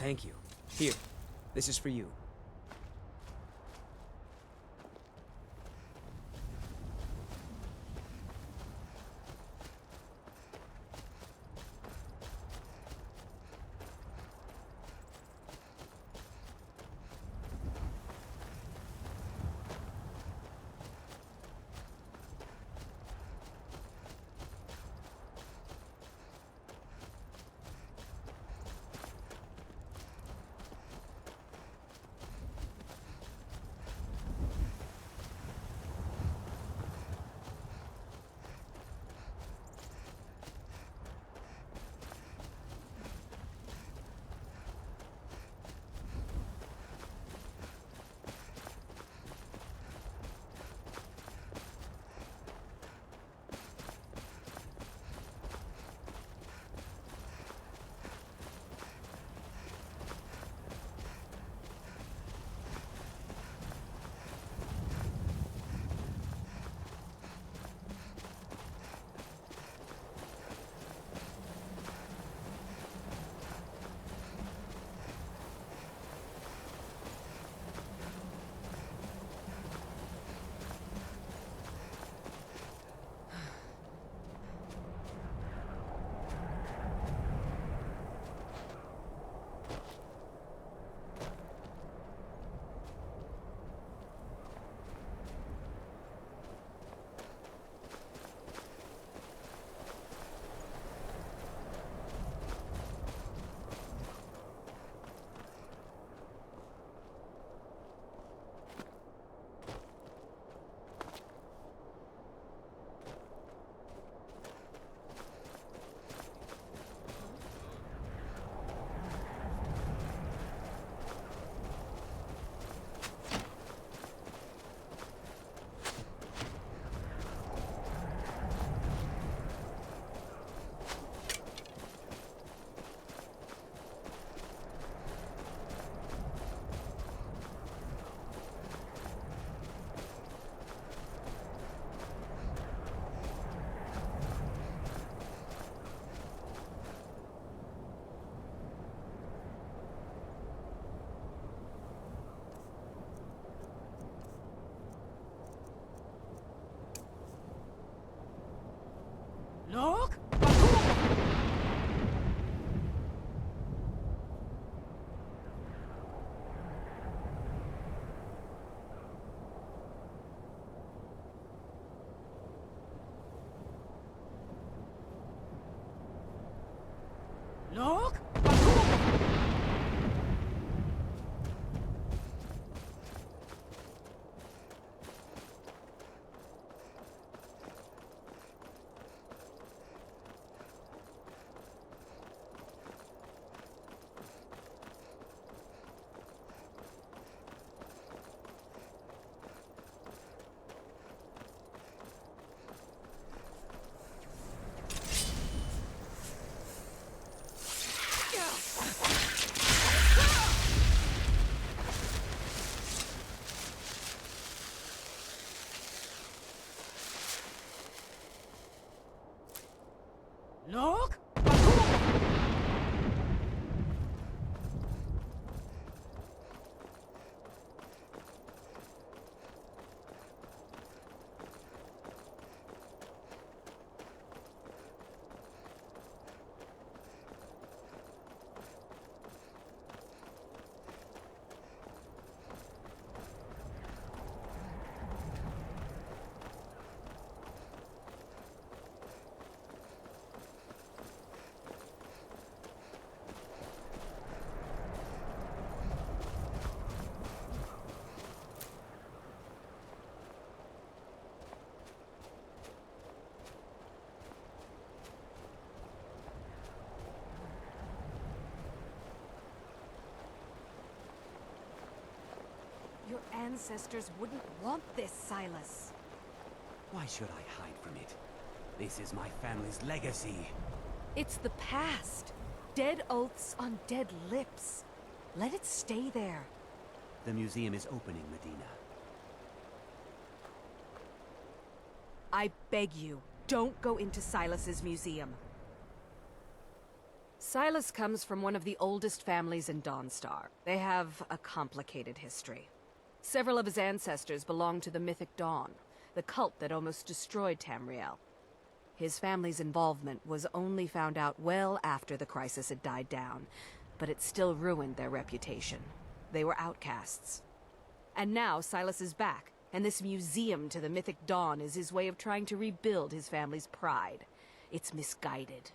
Thank you. Here, this is for you. Look! Look! Look! Your ancestors wouldn't want this, Silas. Why should I hide from it? This is my family's legacy. It's the past. Dead oaths on dead lips. Let it stay there. The museum is opening, Medina. I beg you, don't go into Silas's museum. Silas comes from one of the oldest families in Dawnstar. They have a complicated history. Several of his ancestors belonged to the Mythic Dawn, the cult that almost destroyed Tamriel. His family's involvement was only found out well after the crisis had died down, but it still ruined their reputation. They were outcasts. And now Silas is back, and this museum to the Mythic Dawn is his way of trying to rebuild his family's pride. It's misguided.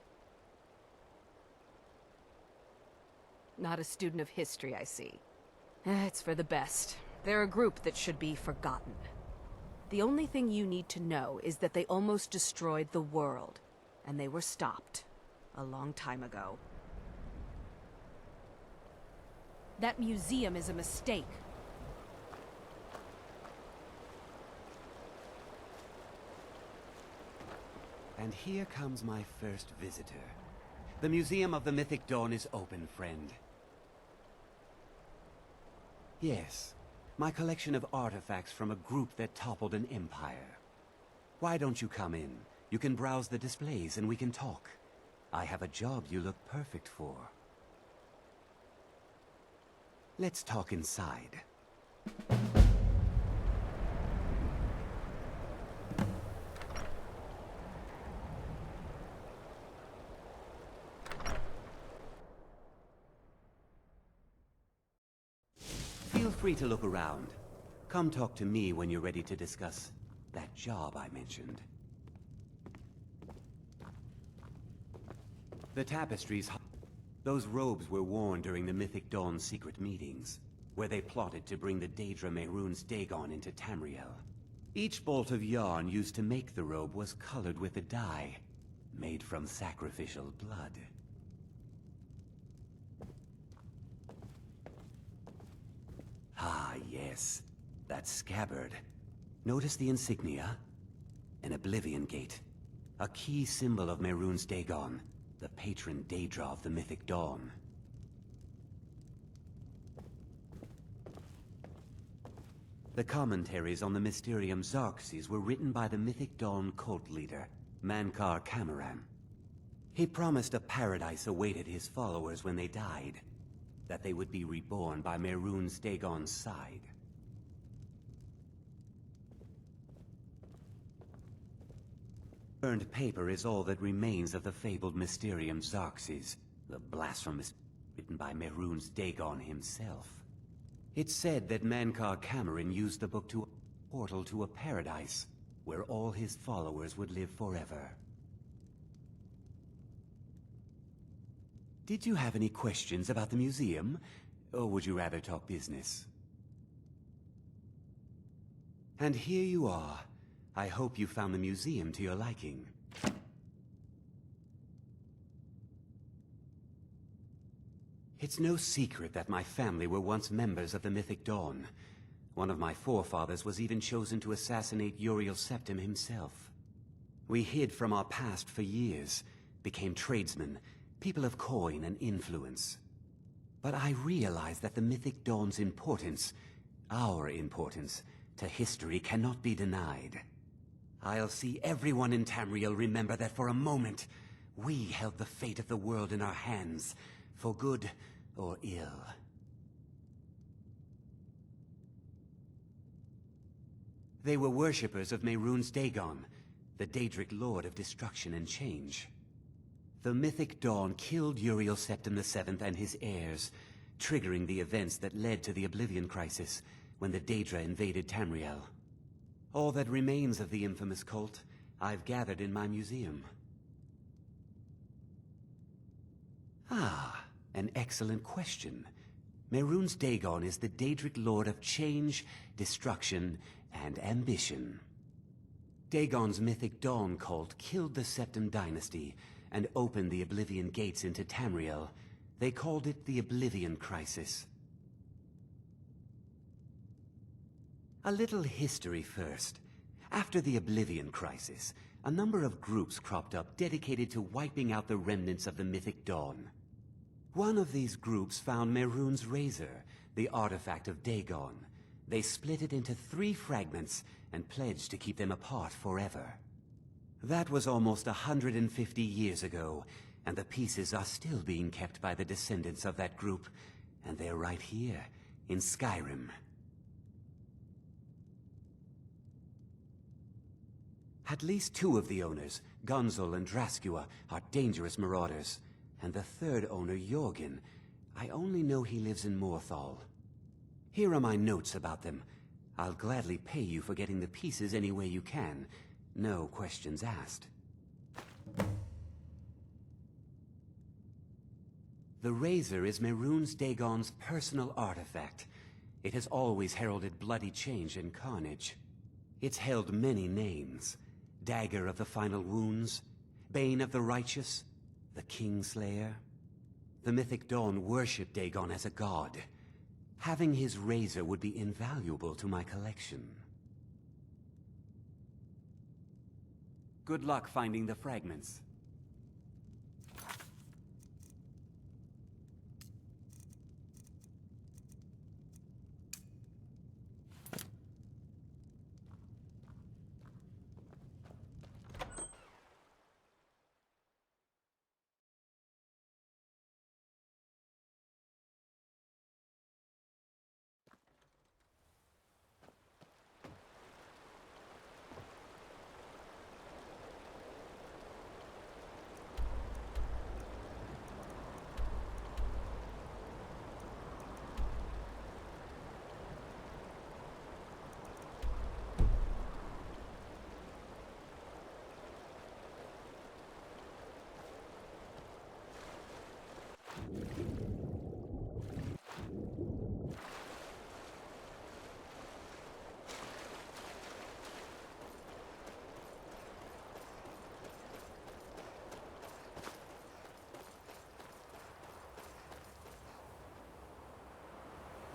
Not a student of history, I see. It's for the best. They're a group that should be forgotten. The only thing you need to know is that they almost destroyed the world, and they were stopped a long time ago. That museum is a mistake. And here comes my first visitor. The Museum of the Mythic Dawn is open, friend. Yes, my collection of artifacts from a group that toppled an empire. Why don't you come in? You can browse the displays and we can talk. I have a job you look perfect for. Let's talk inside. Feel free to look around. Come talk to me when you're ready to discuss that job I mentioned. The tapestries... Those robes were worn during the Mythic Dawn's secret meetings, where they plotted to bring the Daedra Mehrunes Dagon into Tamriel. Each bolt of yarn used to make the robe was colored with a dye, made from sacrificial blood. Ah, yes. That scabbard. Notice the insignia? An Oblivion Gate. A key symbol of Mehrunes Dagon, the patron Daedra of the Mythic Dawn. The commentaries on the Mysterium Xarxes were written by the Mythic Dawn cult leader, Mankar Camoran. He promised a paradise awaited his followers when they died, that they would be reborn by Mehrunes Dagon's side. Burned paper is all that remains of the fabled Mysterium Xarxes, the blasphemous written by Mehrunes Dagon himself. It's said that Mankar Camoran used the book to a portal to a paradise, where all his followers would live forever. Did you have any questions about the museum, or would you rather talk business? And here you are. I hope you found the museum to your liking. It's no secret that my family were once members of the Mythic Dawn. One of my forefathers was even chosen to assassinate Uriel Septim himself. We hid from our past for years, became tradesmen, people of coin and influence. But I realized that the Mythic Dawn's importance, our importance, to history cannot be denied. I'll see everyone in Tamriel remember that for a moment, we held the fate of the world in our hands, for good or ill. They were worshippers of Mehrunes Dagon, the Daedric Lord of Destruction and Change. The Mythic Dawn killed Uriel Septim VII and his heirs, triggering the events that led to the Oblivion Crisis when the Daedra invaded Tamriel. All that remains of the infamous cult, I've gathered in my museum. Ah, an excellent question. Mehrunes Dagon is the Daedric Lord of Change, Destruction, and Ambition. Dagon's Mythic Dawn cult killed the Septim dynasty and opened the Oblivion Gates into Tamriel. They called it the Oblivion Crisis. A little history first. After the Oblivion Crisis, a number of groups cropped up dedicated to wiping out the remnants of the Mythic Dawn. One of these groups found Mehrunes' Razor, the artifact of Dagon. They split it into 3 fragments and pledged to keep them apart forever. That was almost 150 years ago, And the pieces are still being kept by the descendants of that group, and they're right here, in Skyrim. At least 2 of the owners, Gonzol and Draskua, are dangerous marauders. And the 3rd owner, Jorgen, I only know he lives in Morthal. Here are my notes about them. I'll gladly pay you for getting the pieces any way you can. No questions asked. The Razor is Mehrunes Dagon's personal artifact. It has always heralded bloody change and carnage. It's held many names. Dagger of the Final Wounds, Bane of the Righteous, the Kingslayer. The Mythic Dawn worship Dagon as a god. Having his razor would be invaluable to my collection. Good luck finding the fragments.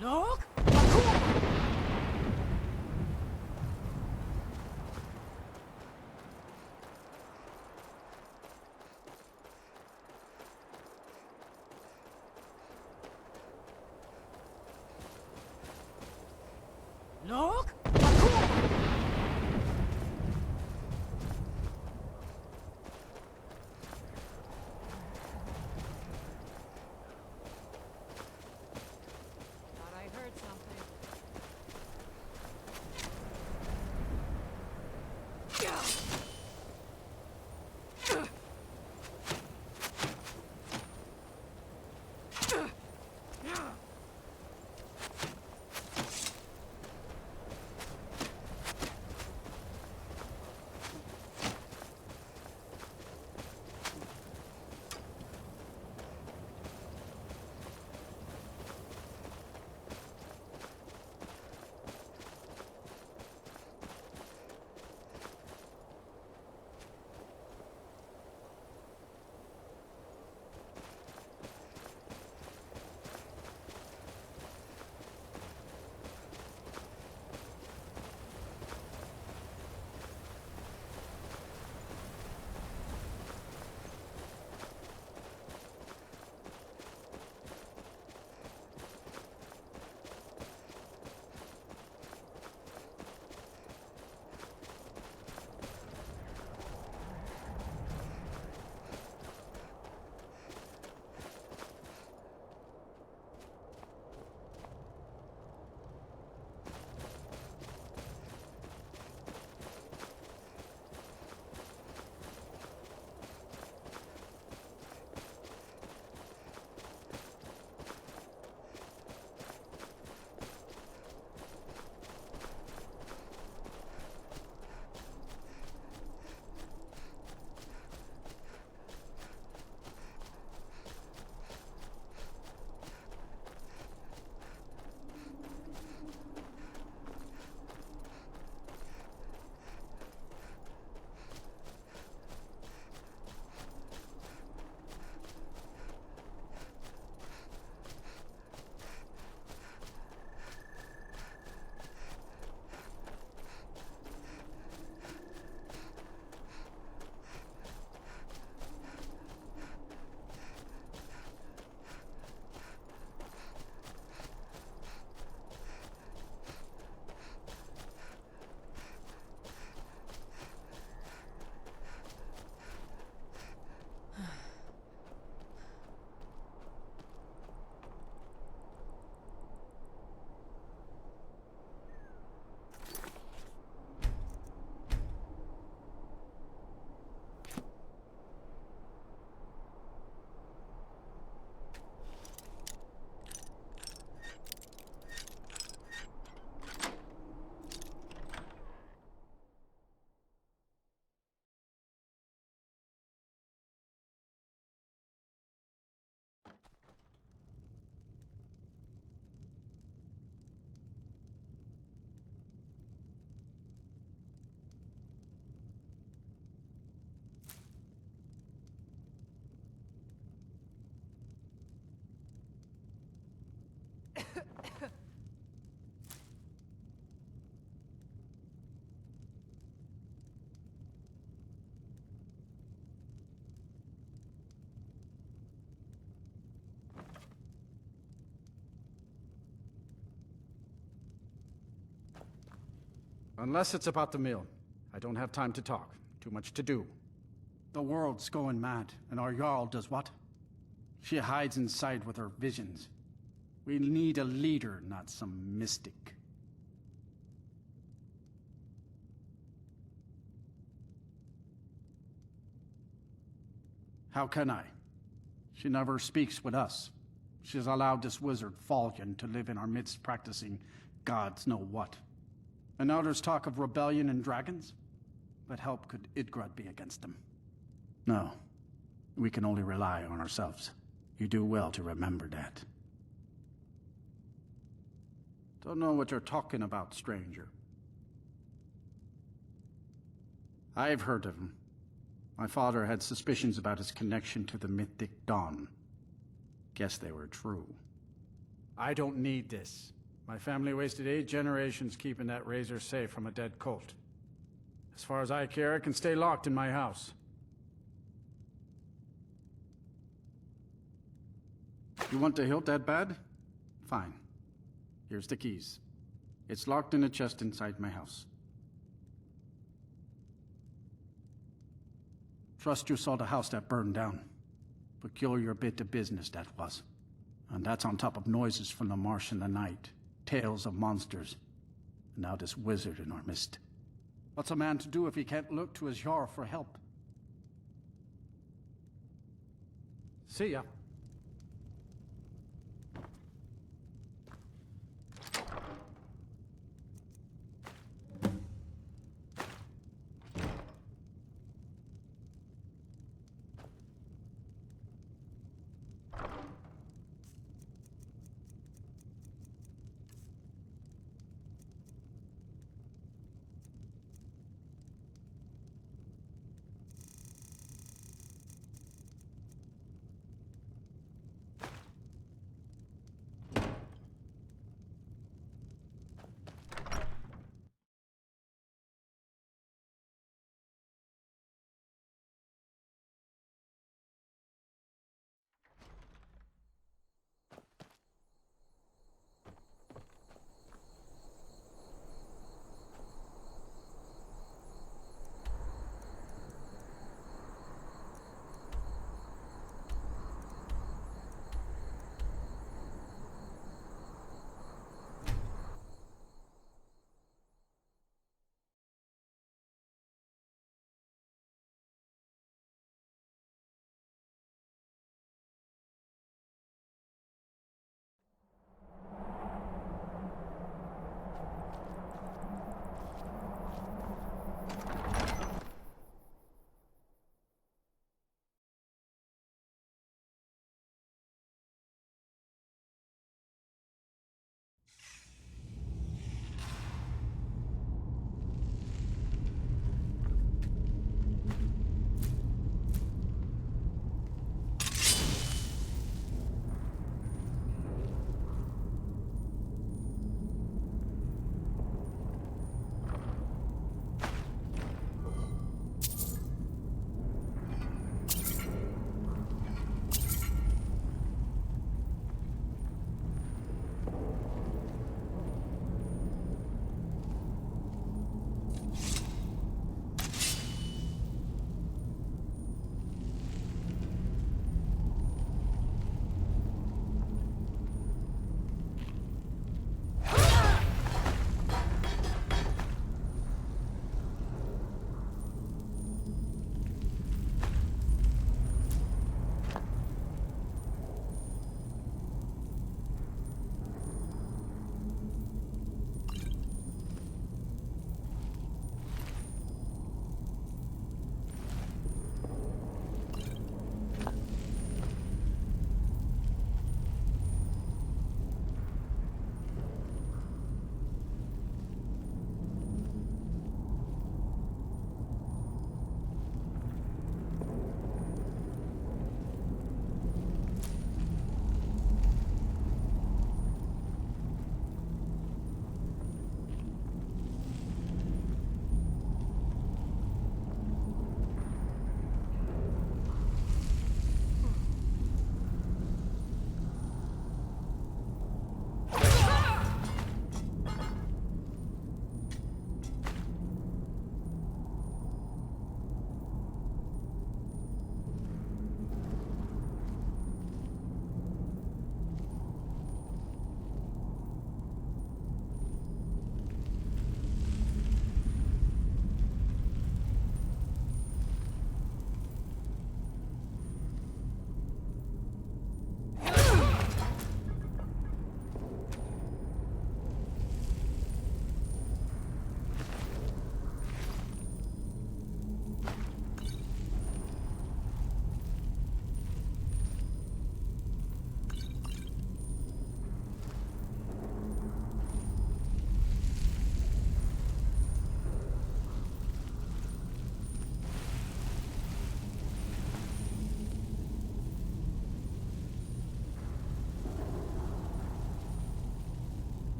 Look! Look! Unless it's about the mill. I don't have time to talk. Too much to do. The world's going mad, and our Jarl does what? She hides inside with her visions. We need a leader, not some mystic. How can I? She never speaks with us. She's allowed this wizard Falcon to live in our midst practicing gods know what. And now there's talk of rebellion and dragons? What help could Idgrod be against them? No. We can only rely on ourselves. You do well to remember that. Don't know what you're talking about, stranger. I've heard of him. My father had suspicions about his connection to the Mythic Dawn. Guess they were true. I don't need this. My family wasted 8 generations keeping that razor safe from a dead cult. As far as I care, it can stay locked in my house. You want the hilt that bad? Fine. Here's the keys. It's locked in a chest inside my house. Trust you saw the house that burned down. Peculiar bit of business that was. And that's on top of noises from the marsh in the night, tales of monsters, and now this wizard in our midst. What's a man to do if he can't look to his Jarl for help? See ya.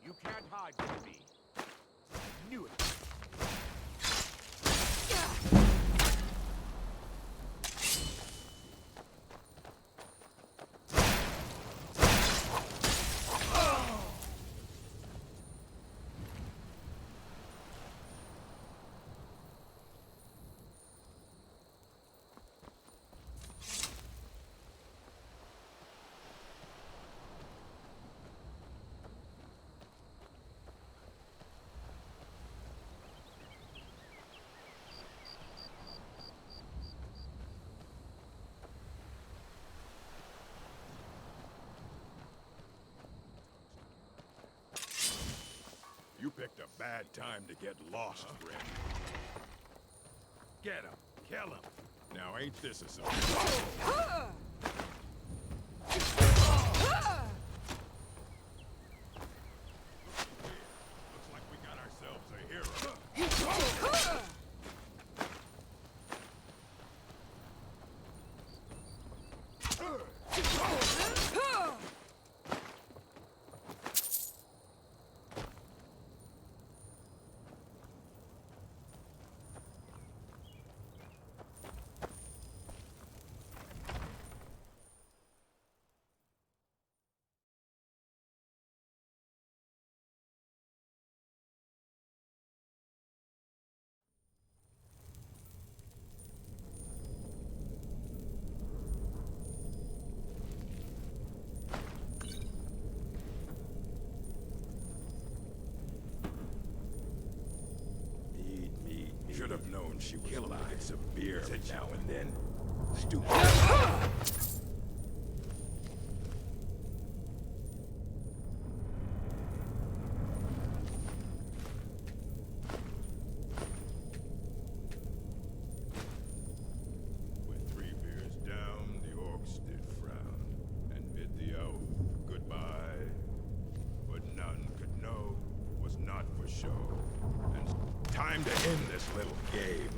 You can't hide from me. Knew it. You picked a bad time to get lost, Grim. Get him! Kill him! Now ain't this a song? Looks like we got ourselves a hero. Should have known she was lying severe now and then. Stupid. With 3 beers down, the orcs did frown and bid the owl goodbye. But none could know was not for show. And time to end this little game.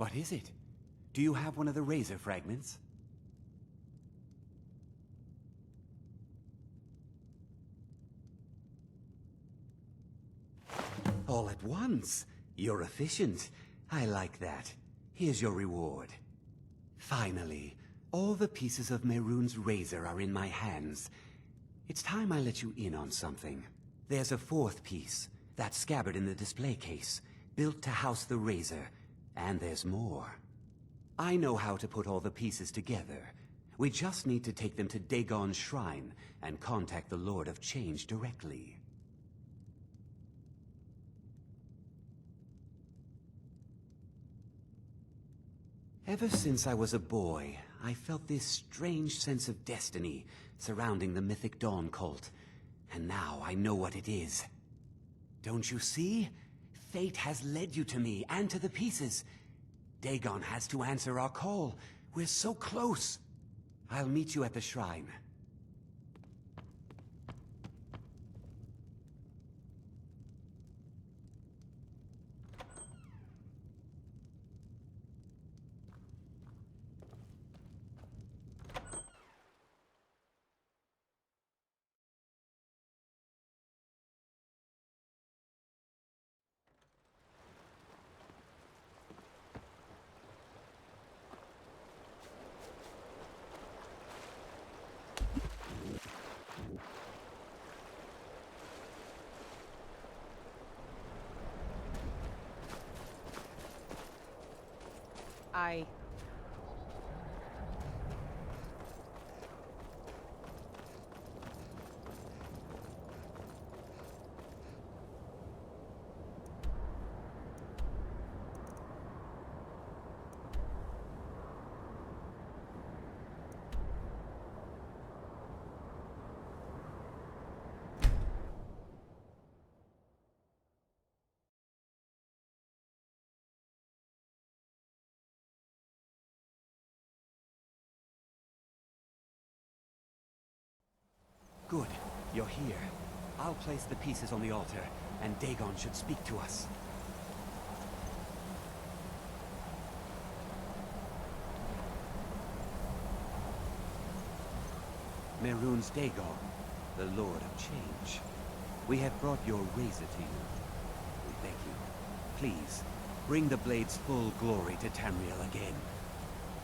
What is it? Do you have one of the razor fragments? All at once. You're efficient. I like that. Here's your reward. Finally, all the pieces of Mehrunes' razor are in my hands. It's time I let you in on something. There's a fourth piece, that scabbard in the display case, built to house the razor. And there's more. I know how to put all the pieces together. We just need to take them to Dagon's shrine and contact the Lord of Change directly. Ever since I was a boy, I felt this strange sense of destiny surrounding the Mythic Dawn cult. And now I know what it is. Don't you see? Fate has led you to me and to the pieces. Dagon has to answer our call. We're so close. I'll meet you at the shrine. I... Good. You're here. I'll place the pieces on the altar, and Dagon should speak to us. Mehrunes Dagon, the Lord of Change. We have brought your razor to you. We beg you, please, bring the blade's full glory to Tamriel again.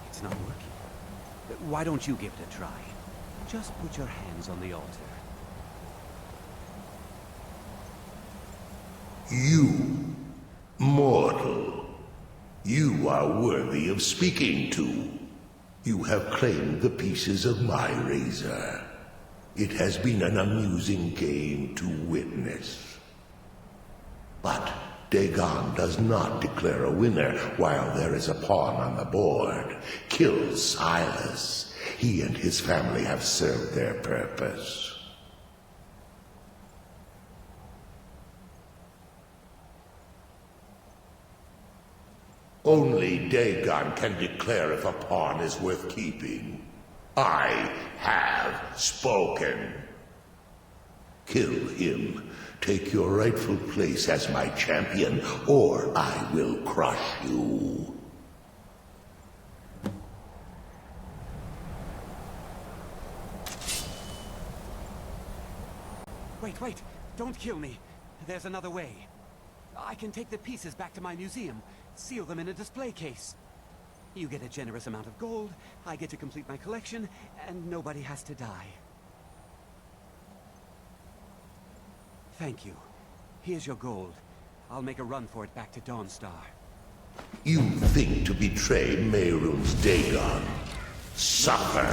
It's not working. Why don't you give it a try? Just put your hands on the altar. You, mortal, you are worthy of speaking to. You have claimed the pieces of my razor. It has been an amusing game to witness. But Dagon does not declare a winner while there is a pawn on the board. Kill Silas. He and his family have served their purpose. Only Dagon can declare if a pawn is worth keeping. I have spoken. Kill him. Take your rightful place as my champion, or I will crush you. Wait, don't kill me. There's another way. I can take the pieces back to my museum, seal them in a display case. You get a generous amount of gold, I get to complete my collection, and nobody has to die. Thank you. Here's your gold. I'll make a run for it back to Dawnstar. You think to betray Mehrunes Dagon. Suffer.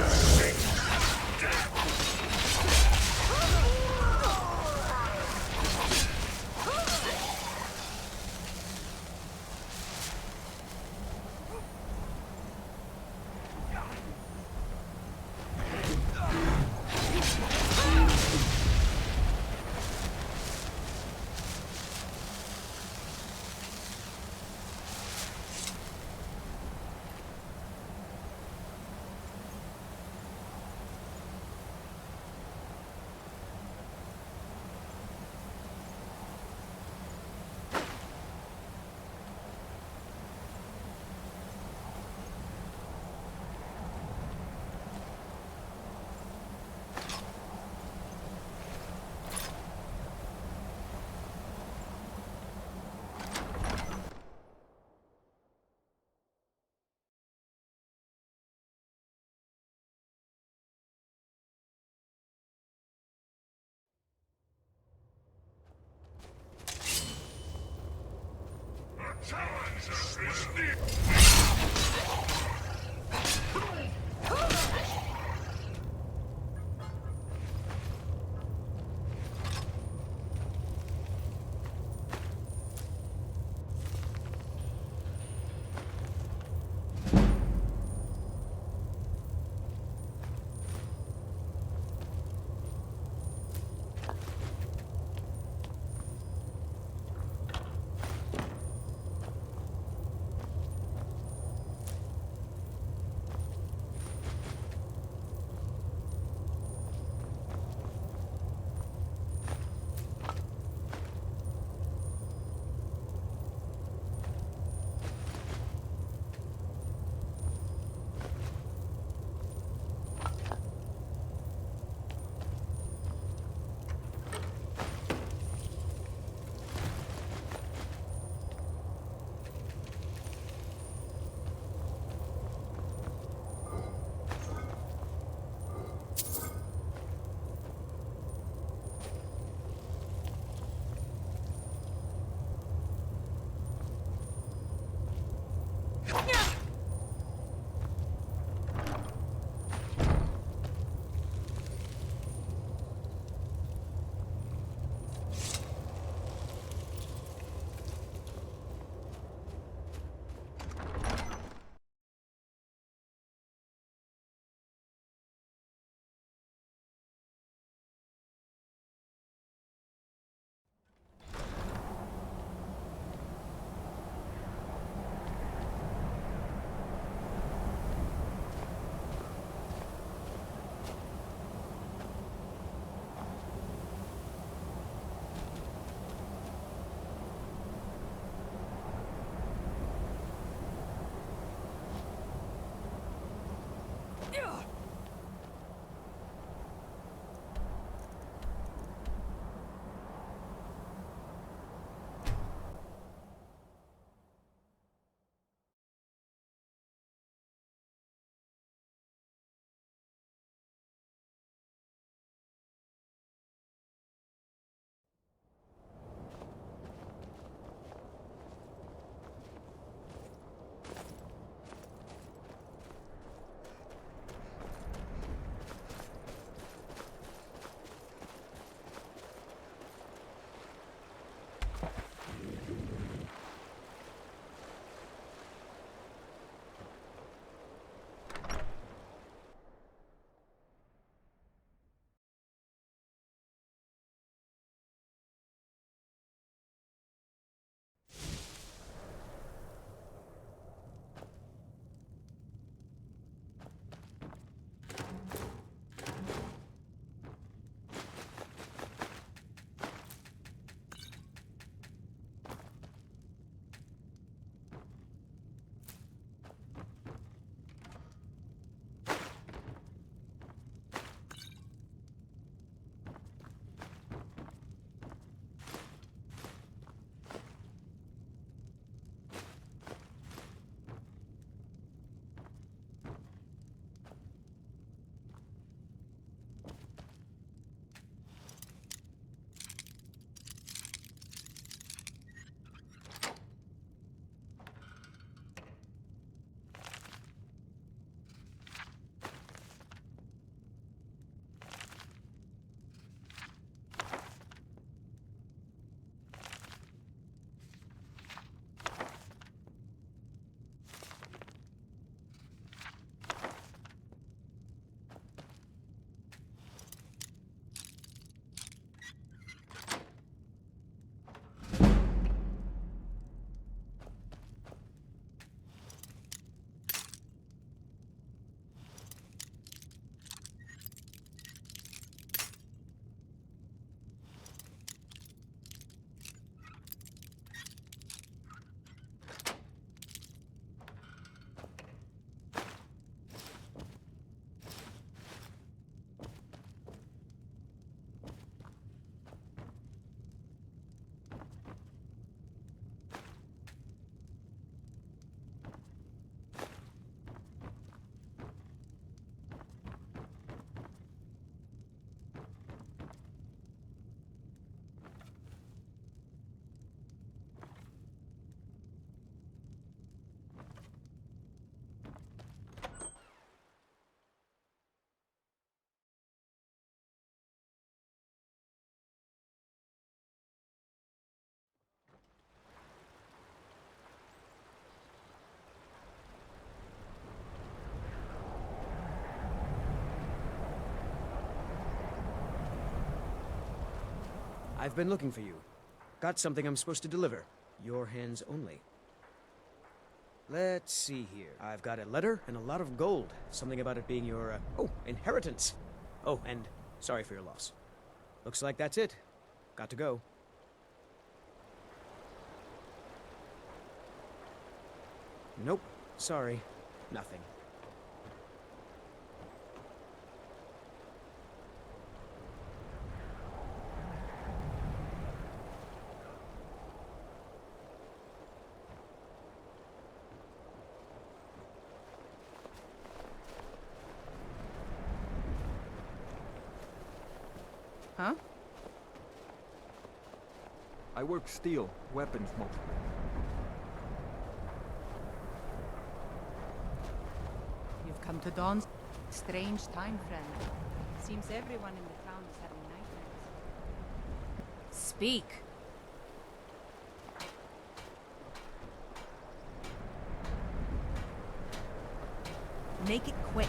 I've been looking for you. Got something I'm supposed to deliver. Your hands only. Let's see here. I've got a letter and a lot of gold. Something about it being your, inheritance. Oh, and sorry for your loss. Looks like that's it. Got to go. Nope. Sorry. Nothing. Huh? I work steel, weapons mostly. You've come to Dawn's strange time, friend. Seems everyone in the town is having nightmares. Speak. Make it quick.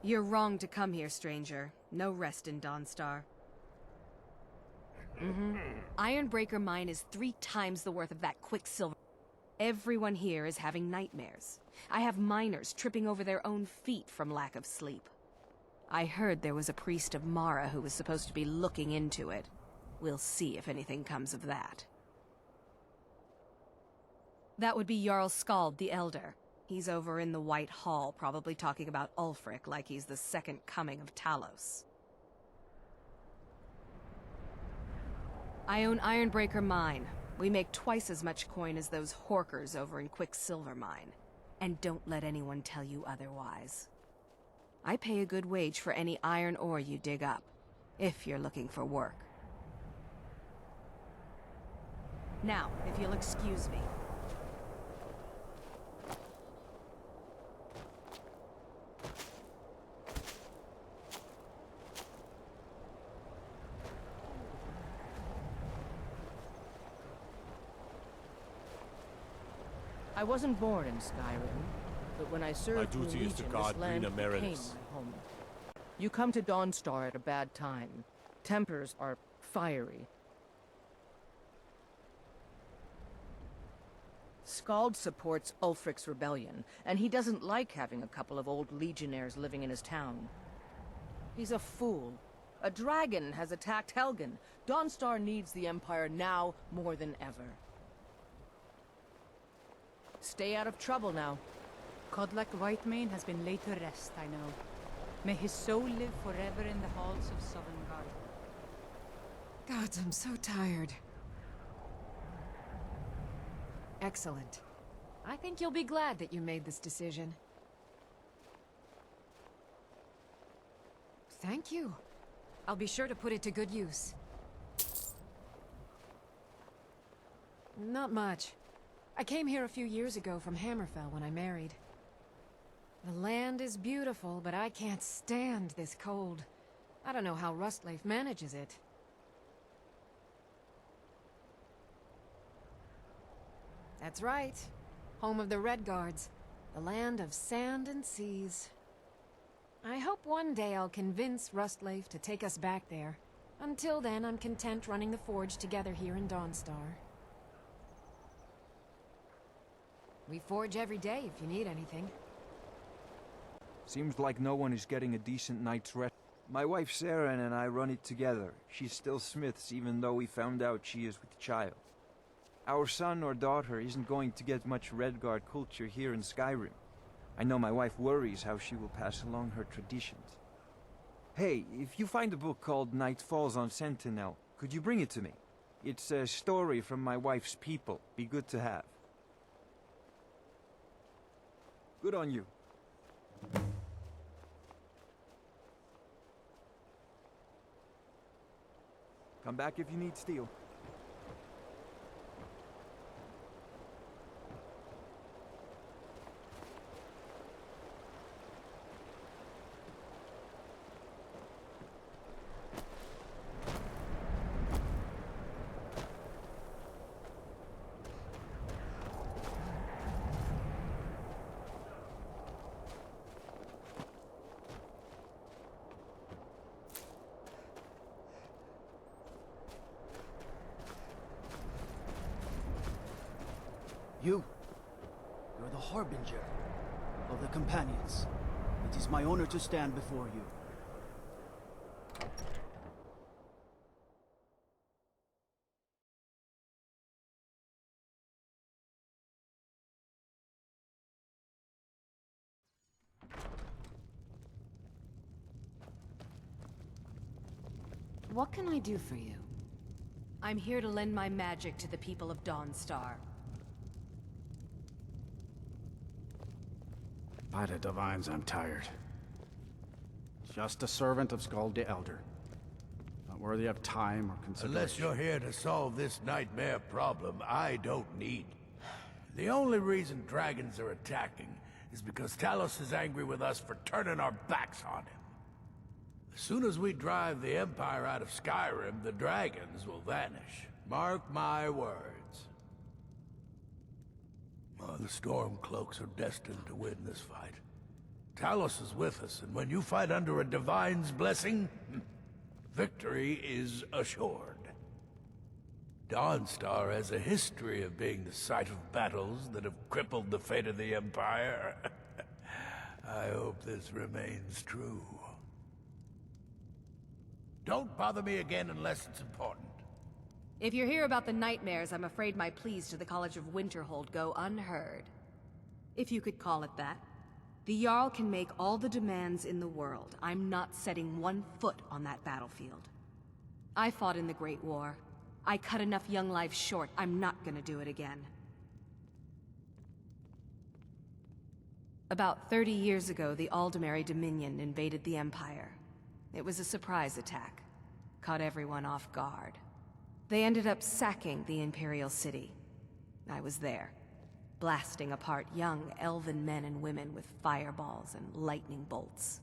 You're wrong to come here, stranger. No rest in Dawnstar. Ironbreaker Mine is 3 times the worth of that Quicksilver. Everyone here is having nightmares. I have miners tripping over their own feet from lack of sleep. I heard there was a priest of Mara who was supposed to be looking into it. We'll see if anything comes of that. That would be Jarl Skald the Elder. He's over in the White Hall, probably talking about Ulfric like he's the second coming of Talos. I own Ironbreaker Mine. We make twice as much coin as those horkers over in Quicksilver Mine. And don't let anyone tell you otherwise. I pay a good wage for any iron ore you dig up, if you're looking for work. Now, if you'll excuse me. I wasn't born in Skyrim, but when I served in the Legion, this land became my home. You come to Dawnstar at a bad time. Tempers are fiery. Skald supports Ulfric's rebellion, and he doesn't like having a couple of old legionnaires living in his town. He's a fool. A dragon has attacked Helgen. Dawnstar needs the Empire now more than ever. Stay out of trouble now. Kodlak Whitemane has been laid to rest, I know. May his soul live forever in the halls of Sovngarde. God, I'm so tired. Excellent. I think you'll be glad that you made this decision. Thank you. I'll be sure to put it to good use. Not much. I came here a few years ago from Hammerfell when I married. The land is beautiful, but I can't stand this cold. I don't know how Rustleif manages it. That's right. Home of the Redguards. The land of sand and seas. I hope one day I'll convince Rustleif to take us back there. Until then, I'm content running the forge together here in Dawnstar. We forge every day if you need anything. Seems like no one is getting a decent night's rest. My wife Sarah and I run it together. She's still Smith's even though we found out she is with child. Our son or daughter isn't going to get much Redguard culture here in Skyrim. I know my wife worries how she will pass along her traditions. Hey, if you find a book called Night Falls on Sentinel, could you bring it to me? It's a story from my wife's people. Be good to have. Good on you. Come back if you need steel. You're the Harbinger of the Companions. It is my honor to stand before you. What can I do for you? I'm here to lend my magic to the people of Dawnstar. By the Divines, I'm tired. Just a servant of Skull the Elder. Not worthy of time or consideration. Unless you're here to solve this nightmare problem, I don't need. The only reason dragons are attacking is because Talos is angry with us for turning our backs on him. As soon as we drive the Empire out of Skyrim, the dragons will vanish. Mark my words. Oh, the Stormcloaks are destined to win this fight. Talos is with us, and when you fight under a Divine's blessing, victory is assured. Dawnstar has a history of being the site of battles that have crippled the fate of the Empire. I hope this remains true. Don't bother me again unless it's important. If you're here about the nightmares, I'm afraid my pleas to the College of Winterhold go unheard. If you could call it that. The Jarl can make all the demands in the world. I'm not setting one foot on that battlefield. I fought in the Great War. I cut enough young lives short. I'm not gonna do it again. About 30 years ago, the Aldemary Dominion invaded the Empire. It was a surprise attack. Caught everyone off guard. They ended up sacking the Imperial City. I was there, blasting apart young elven men and women with fireballs and lightning bolts.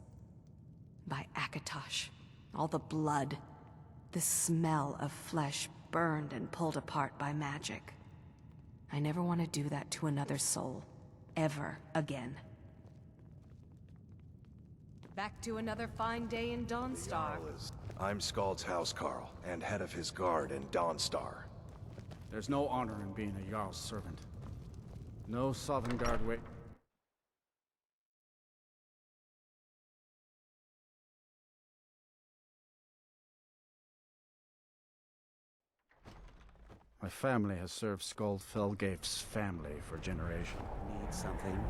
By Akatosh, all the blood, the smell of flesh burned and pulled apart by magic. I never want to do that to another soul, ever again. Back to another fine day in Dawnstar. I'm Skald's housecarl, and head of his guard in Dawnstar. There's no honor in being a Jarl's servant. No Southern Guard wait. My family has served Skald Felgaif's family for generations. Need something?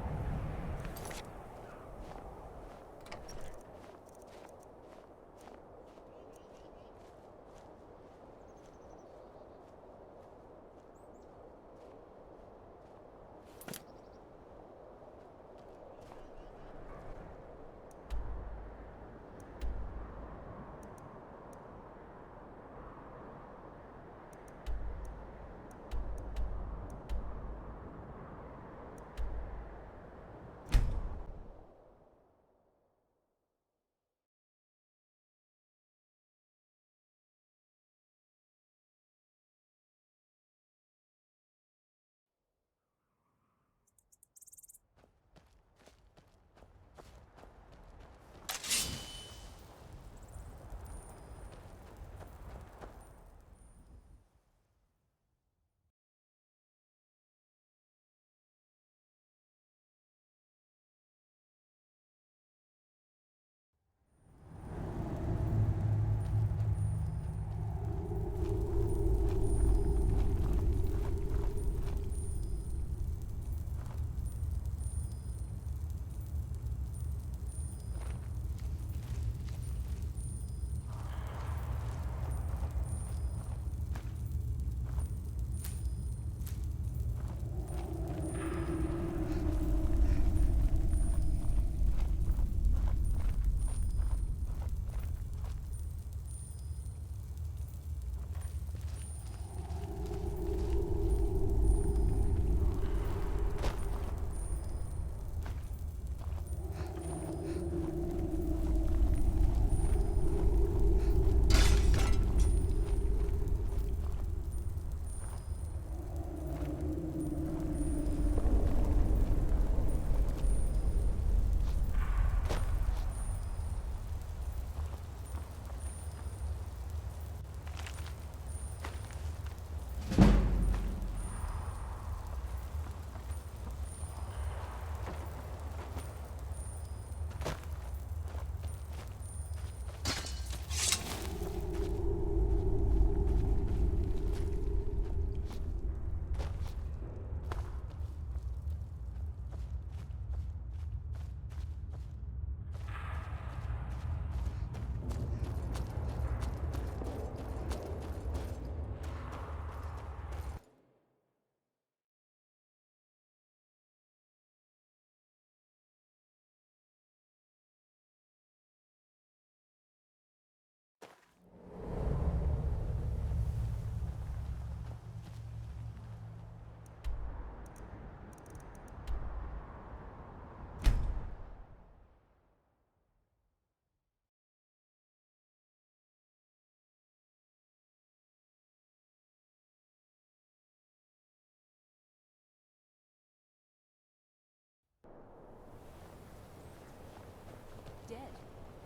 Dead.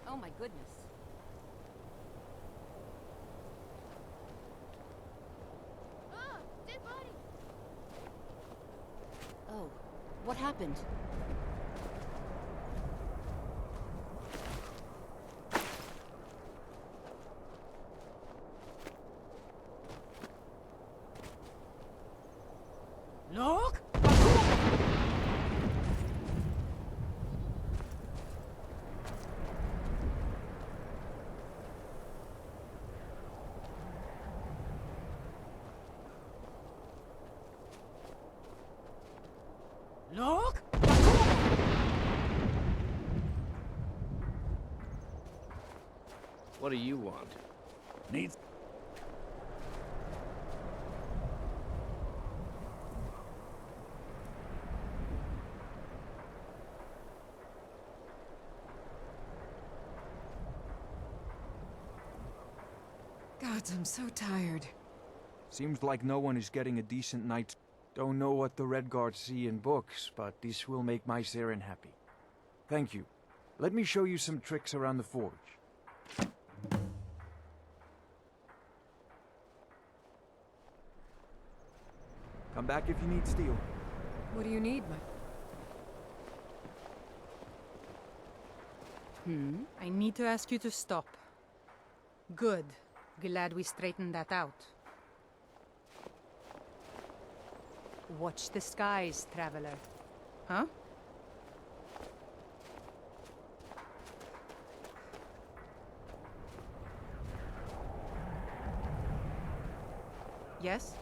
Oh my goodness. Ah, dead body. Oh, what happened? Look! Look! What do you want? Needs. God, I'm so tired. Seems like no one is getting a decent night's... Don't know what the Red Guards see in books, but this will make my Saren happy. Thank you. Let me show you some tricks around the forge. Come back if you need steel. What do you need, my... I need to ask you to stop. Good. Glad we straightened that out. Watch the skies, traveler. Huh? Yes?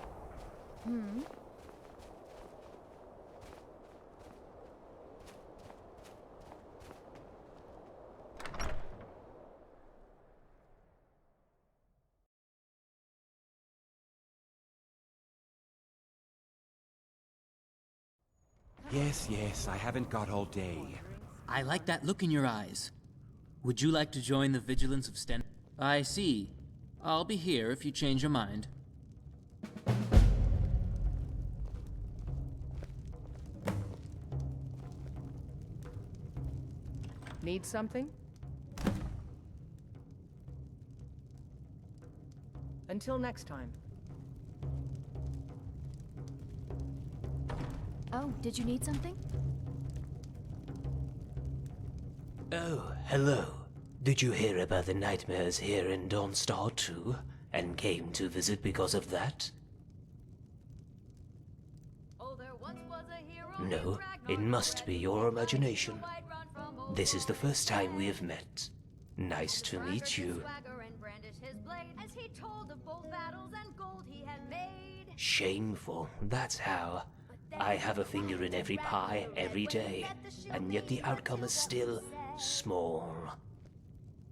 Yes, I haven't got all day. I like that look in your eyes. Would you like to join the Vigilance of Sten? I see. I'll be here if you change your mind. Need something? Until next time. Oh, did you need something? Oh, hello. Did you hear about the nightmares here in Dawnstar too, and came to visit because of that? No, it must be your imagination. This is the first time we have met. Nice to meet you. Shameful, that's how. I have a finger in every pie every day, and yet the outcome is still small.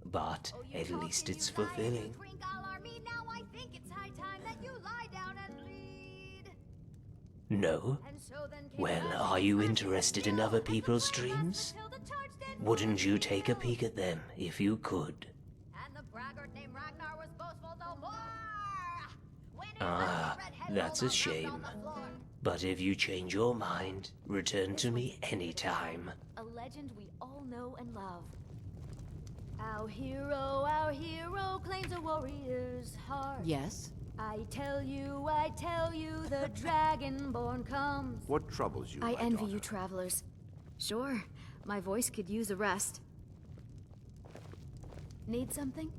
But at least it's fulfilling. No? Well, are you interested in other people's dreams? Wouldn't you take a peek at them if you could? Ah, that's a shame. But if you change your mind, return to me anytime. A legend we all know and love. Our hero claims a warrior's heart. Yes? I tell you, the Dragonborn comes. What troubles you, I my envy daughter? you, travelers. Sure, my voice could use a rest. Need something?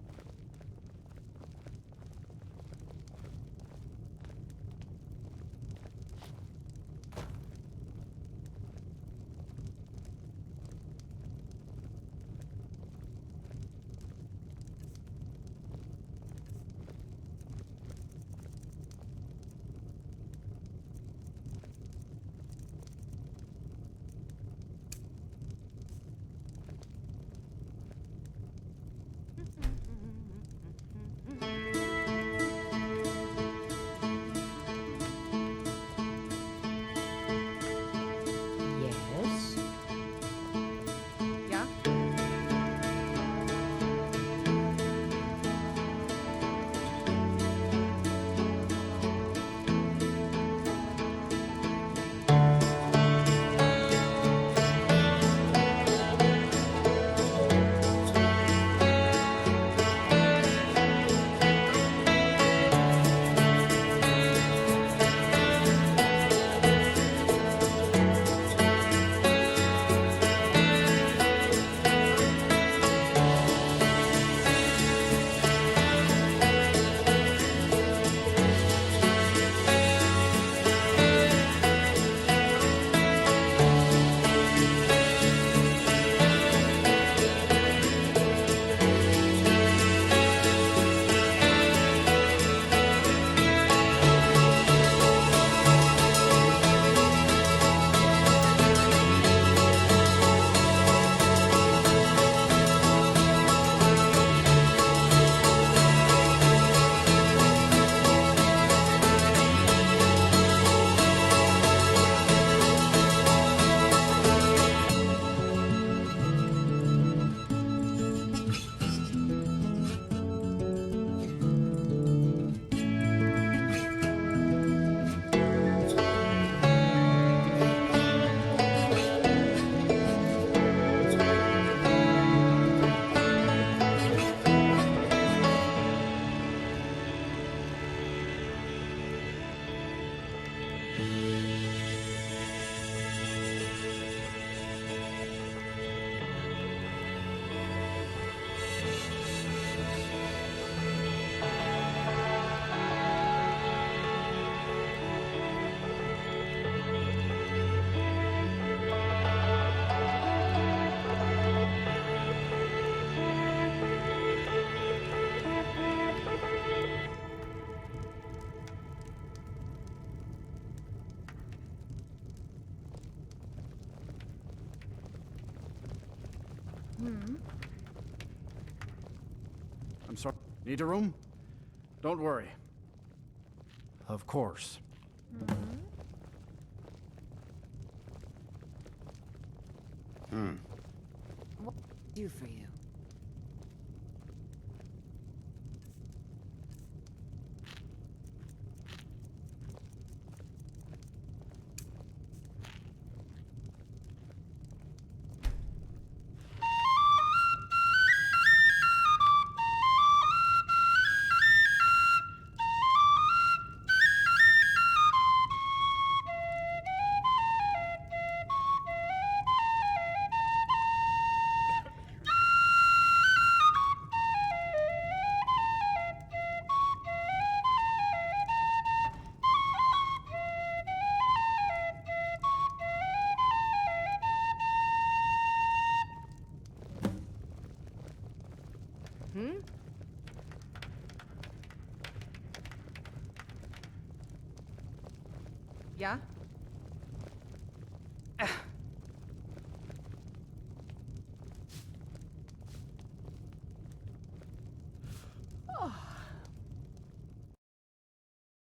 I'm sorry. Need a room? Don't worry. Of course. What can I do for you? Yeah?